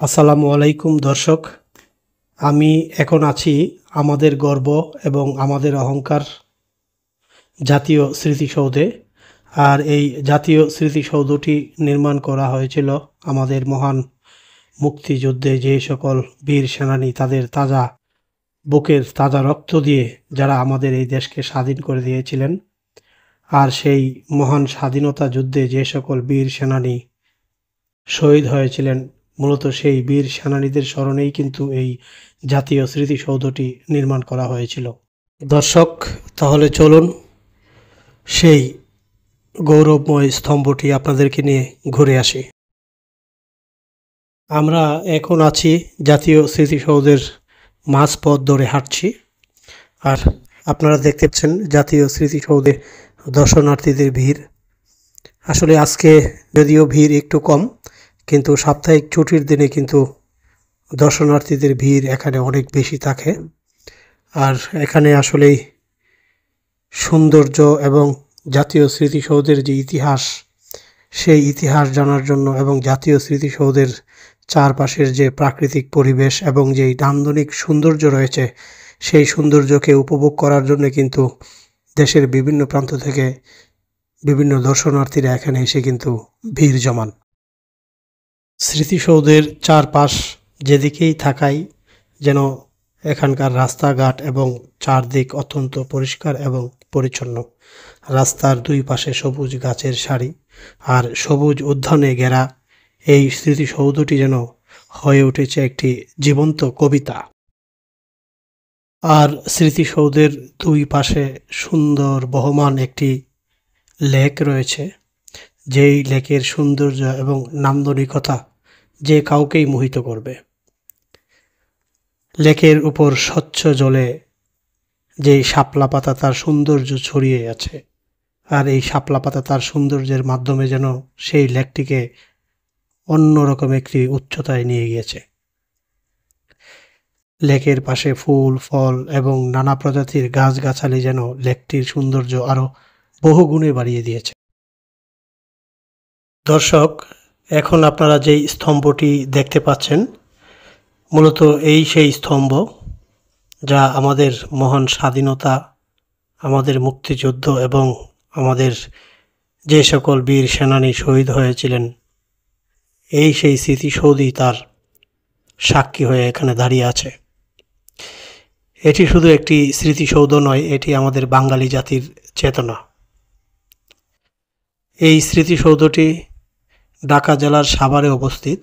আসসালামু আলাইকুম দর্শক, আমি এখন আছি আমাদের গর্ব এবং আমাদের অহংকার জাতীয় স্মৃতিসৌধে। আর এই জাতীয় স্মৃতিসৌধটি নির্মাণ করা হয়েছিল আমাদের মহান মুক্তিযুদ্ধে যে সকল বীর সেনানী তাদের তাজা বুকের তাজা রক্ত দিয়ে যারা আমাদের এই দেশকে স্বাধীন করে দিয়েছিলেন। আর সেই মহান স্বাধীনতা যুদ্ধে যে সকল বীর সেনানী শহীদ হয়েছিলেন, মূলত সেই বীর সেনানীদের স্মরণেই কিন্তু এই জাতীয় স্মৃতিসৌধটি নির্মাণ করা হয়েছিল। দর্শক, তাহলে চলুন সেই গৌরবময় স্তম্ভটি আপনাদেরকে নিয়ে ঘুরে আসি। আমরা এখন আছি জাতীয় স্মৃতিসৌধের মাঝপথ ধরে হাঁটছি, আর আপনারা দেখতে পাচ্ছেন জাতীয় স্মৃতিসৌধে দর্শনার্থীদের ভিড়। আসলে আজকে যদিও ভিড় একটু কম, কিন্তু সাপ্তাহিক ছুটির দিনে কিন্তু দর্শনার্থীদের ভিড় এখানে অনেক বেশি থাকে। আর এখানে আসলেই সৌন্দর্য এবং জাতীয় স্মৃতিসৌধের যে ইতিহাস, সেই ইতিহাস জানার জন্য এবং জাতীয় স্মৃতিসৌধের চারপাশের যে প্রাকৃতিক পরিবেশ এবং যেই নান্দনিক সৌন্দর্য রয়েছে, সেই সৌন্দর্যকে উপভোগ করার জন্য কিন্তু দেশের বিভিন্ন প্রান্ত থেকে বিভিন্ন দর্শনার্থীরা এখানে এসে কিন্তু ভিড় জমান। স্মৃতিসৌধের চারপাশ যেদিকেই থাকাই যেন এখানকার রাস্তাঘাট এবং চারদিক অত্যন্ত পরিষ্কার এবং পরিচ্ছন্ন। রাস্তার দুই পাশে সবুজ গাছের সারি আর সবুজ উদ্যানে ঘেরা এই স্মৃতিসৌধটি যেন হয়ে উঠেছে একটি জীবন্ত কবিতা। আর স্মৃতিসৌধের দুই পাশে সুন্দর বহমান একটি লেক রয়েছে, যেই লেকের সৌন্দর্য এবং নান্দনিকতা যে কাউকেই মোহিত করবে। লেকের উপর স্বচ্ছ জলে যেই শাপলা পাতা তার সৌন্দর্য ছড়িয়ে আছে, আর এই শাপলা পাতা তার সৌন্দর্যের মাধ্যমে যেন সেই লেকটিকে অন্যরকম একটি উচ্চতায় নিয়ে গিয়েছে। লেকের পাশে ফুল ফল এবং নানা প্রজাতির গাছগাছালি যেন লেকটির সৌন্দর্য আরও বহুগুণে বাড়িয়ে দিয়েছে। দর্শক, এখন আপনারা যেই স্তম্ভটি দেখতে পাচ্ছেন, মূলত এই সেই স্তম্ভ যা আমাদের মহান স্বাধীনতা, আমাদের মুক্তিযুদ্ধ এবং আমাদের যে সকল বীর সেনানী শহীদ হয়েছিলেন, এই সেই স্মৃতিসৌধই তার সাক্ষী হয়ে এখানে দাঁড়িয়ে আছে। এটি শুধু একটি স্মৃতিসৌধ নয়, এটি আমাদের বাঙালি জাতির চেতনা। এই স্মৃতিসৌধটি ঢাকা জেলার সাভারে অবস্থিত।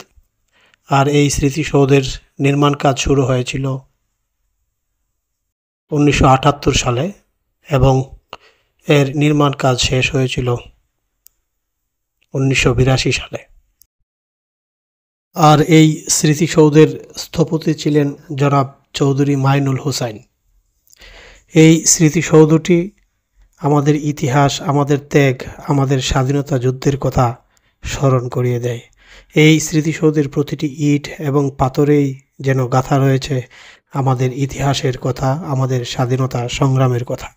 আর এই স্মৃতিসৌধের নির্মাণ কাজ শুরু হয়েছিল 1978 সালে এবং এর নির্মাণ কাজ শেষ হয়েছিল 1982 সালে। আর এই স্মৃতিসৌধের স্থপতি ছিলেন জনাব চৌধুরী মাইনুল হুসাইন। এই স্মৃতিসৌধটি আমাদের ইতিহাস, আমাদের ত্যাগ, আমাদের স্বাধীনতা যুদ্ধের কথা স্মরণ করিয়ে দেয়। এই স্মৃতিসৌধের প্রতিটি ইট এবং পাথরেই যেন গাঁথা রয়েছে আমাদের ইতিহাসের কথা, আমাদের স্বাধীনতা সংগ্রামের কথা।